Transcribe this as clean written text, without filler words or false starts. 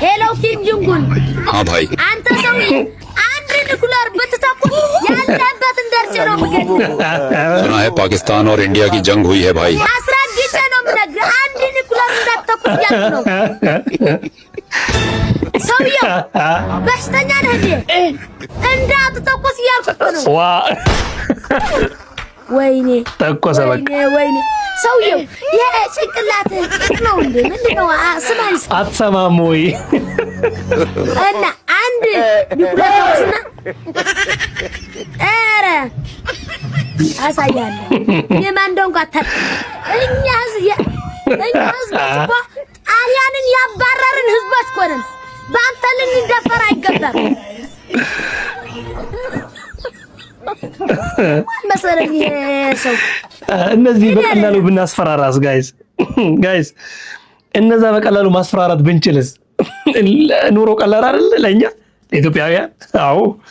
hello Kim Jong Un हाँ भाई አንተ ሰውዬ አንድ ኒኩለር ብትተኩስ ያለበትን ደርሼ ነው የምገድል सुना है पाकिस्तान और इंडिया की जंग हुई है भाई አስረግጬ ነው የምነግርህ አንድ ኒኩለር እንዳትተኩስ ያልኩህ ነው ሰውዬው በሽተኛ ነህ እንዳትተኩስ ያልኩህ ነው ዋ ወይኔ ተኮሰ በቃ ወይኔ ሰውዬው ይሄ ጭንቅላት ነው እንዴ ምንድነው ስማኝ አትሰማም ወይ እና አንድ ኒኩለርና ኧረ አሳያለሁ የማን እንደሆንኩ እኛ ህዝብ እኮ ጣሊያንን ያባረርን ህዝቦች እኮ ነን በአንተ ልንደፈር አይገባም መሰለኝ ሰው እነዚህ በቀላሉ ብናስፈራራስ ጋይስ እነዛ በቀላሉ ማስፈራራት ብንችልስ ኑሮ ቀላል አይደል ለኛ ኢትዮጵያውያን አዎ